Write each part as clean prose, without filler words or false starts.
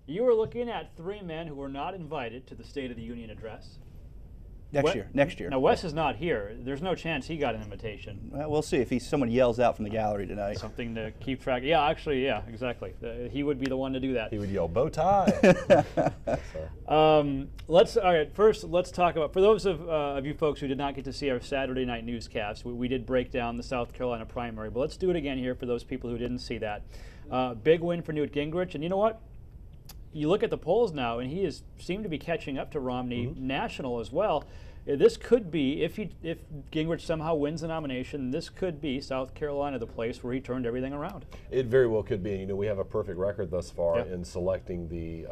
You are looking at three men who were not invited to the State of the Union address. Next year. Now, Wes is not here. There's no chance he got an invitation. Well, we'll see if someone yells out from the gallery tonight. Something to keep track. Yeah, actually, yeah, exactly. He would be the one to do that. He would yell, bow tie. First, let's talk about, for those of you folks who did not get to see our Saturday night newscast, we did break down the South Carolina primary, but let's do it again here for those people who didn't see that. Big win for Newt Gingrich, and you know what? You look at the polls now, and he seemed to be catching up to Romney national as well. This could be, if Gingrich somehow wins the nomination, this could be South Carolina, the place where he turned everything around. It very well could be. You know, we have a perfect record thus far in selecting the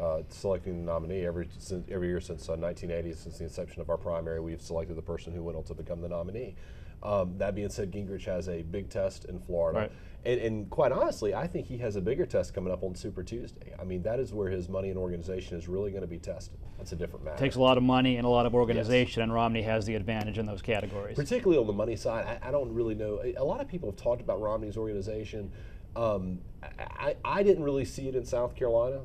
nominee every year since 1980, since the inception of our primary. We've selected the person who went on to become the nominee. That being said, Gingrich has a big test in Florida. Right. And quite honestly, I think he has a bigger test coming up on Super Tuesday. I mean, that is where his money and organization is really going to be tested. That's a different matter. It takes a lot of money and a lot of organization, and Romney has the advantage in those categories. Particularly on the money side, I don't really know. A lot of people have talked about Romney's organization. I didn't really see it in South Carolina.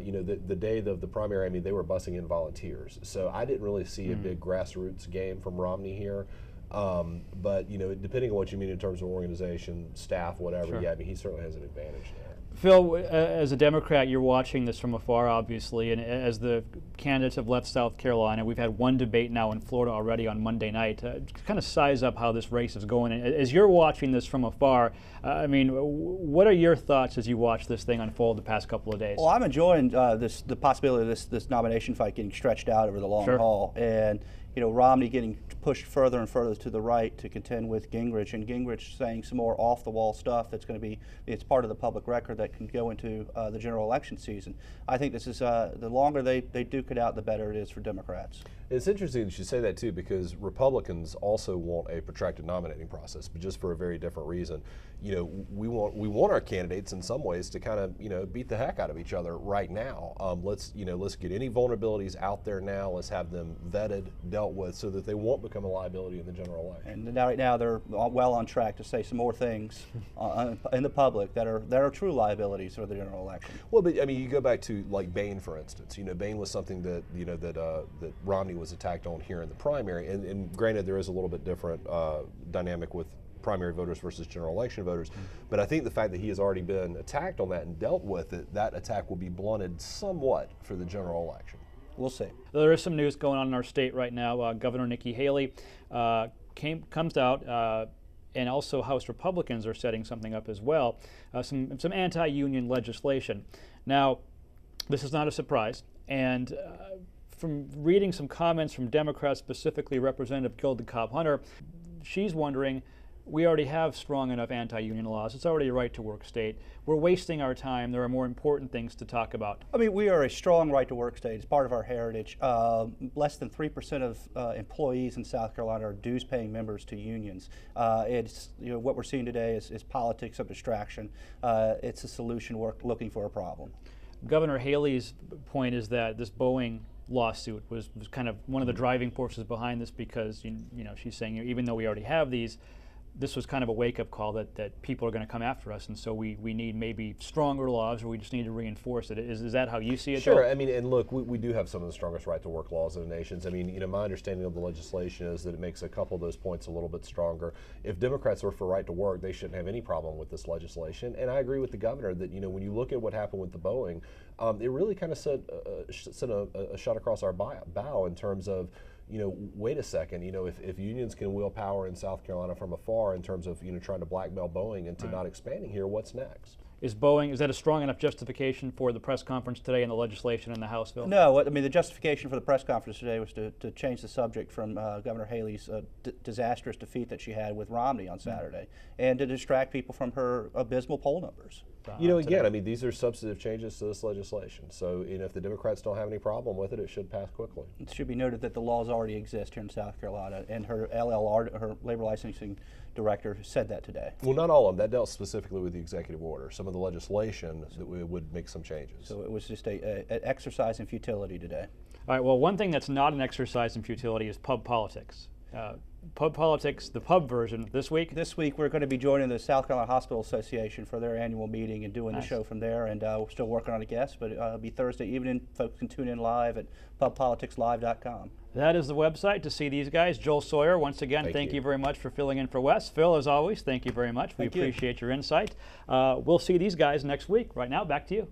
You know, the day of the primary, I mean, they were bussing in volunteers. So I didn't really see a big grassroots game from Romney here. But, you know, depending on what you mean in terms of organization, staff, whatever, yeah, I mean, he certainly has an advantage there. Phil, as a Democrat, you're watching this from afar, obviously, and as the candidates have left South Carolina, we've had one debate now in Florida already on Monday night. Kind of size up how this race is going. As you're watching this from afar, I mean, what are your thoughts as you watch this thing unfold the past couple of days? Well, I'm enjoying the possibility of this nomination fight getting stretched out over the long haul, and you know, Romney getting pushed further and further to the right to contend with Gingrich, and Gingrich saying some more off-the-wall stuff that's going to be, it's part of the public record that can go into the general election season. I think this is, the longer they duke it out, the better it is for Democrats. It's interesting that you say that too, because Republicans also want a protracted nominating process, but just for a very different reason. You know, we want our candidates in some ways to kind of, you know, beat the heck out of each other right now. Let's get any vulnerabilities out there now. Let's have them vetted, dealt with, so that they won't become a liability in the general election. And right now they're well on track to say some more things in the public that are true liabilities for the general election. Well, but I mean, you go back to like Bain, for instance. You know, Bain was something that that Romney was attacked on here in the primary, and granted, there is a little bit different dynamic with primary voters versus general election voters, but I think the fact that he has already been attacked on that and dealt with it, that attack will be blunted somewhat for the general election. We'll see. There is some news going on in our state right now. Governor Nikki Haley comes out, and also House Republicans are setting something up as well, some anti-union legislation. Now, this is not a surprise, and from reading some comments from Democrats, specifically Representative Gilda Cobb-Hunter, she's wondering, we already have strong enough anti-union laws. It's already a right-to-work state. We're wasting our time. There are more important things to talk about. I mean, we are a strong right-to-work state. It's part of our heritage. Less than 3% of employees in South Carolina are dues-paying members to unions. It's, you know, what we're seeing today is politics of distraction. It's a solution we're looking for a problem. Governor Haley's point is that this Boeing lawsuit was kind of one of the driving forces behind this, because you know, she's saying, even though we already have these, this was kind of a wake-up call that people are going to come after us, and so we need maybe stronger laws, or we just need to reinforce it. Is that how you see it? Sure. I mean, and look, we do have some of the strongest right-to-work laws in the nations. I mean, you know, my understanding of the legislation is that it makes a couple of those points a little bit stronger. If Democrats are for right-to-work, they shouldn't have any problem with this legislation. And I agree with the governor that, you know, when you look at what happened with the Boeing, it really kind of sent a shot across our bow in terms of, you know, wait a second, you know, if unions can wield power in South Carolina from afar in terms of, you know, trying to blackmail Boeing into not expanding here, what's next? Is that a strong enough justification for the press conference today and the legislation in the House, Bill? No, I mean, the justification for the press conference today was to change the subject from Governor Haley's disastrous defeat that she had with Romney on Saturday, and to distract people from her abysmal poll numbers. You know, again, I mean, these are substantive changes to this legislation. So, you know, if the Democrats don't have any problem with it, it should pass quickly. It should be noted that the laws already exist here in South Carolina, and her LLR, her labor licensing director, said that today. Well, not all of them. That dealt specifically with the executive order. Some of the legislation that would make some changes. So it was just an exercise in futility today. All right, well, one thing that's not an exercise in futility is pub politics. Pub Politics, the pub version, this week? This week we're going to be joining the South Carolina Hospital Association for their annual meeting and doing the show from there, and we're still working on a guest, but it'll be Thursday evening. Folks can tune in live at pubpoliticslive.com. That is the website to see these guys. Joel Sawyer, once again, thank you very much for filling in for Wes. Phil, as always, thank you very much. We appreciate your insight. We'll see these guys next week. Right now, back to you.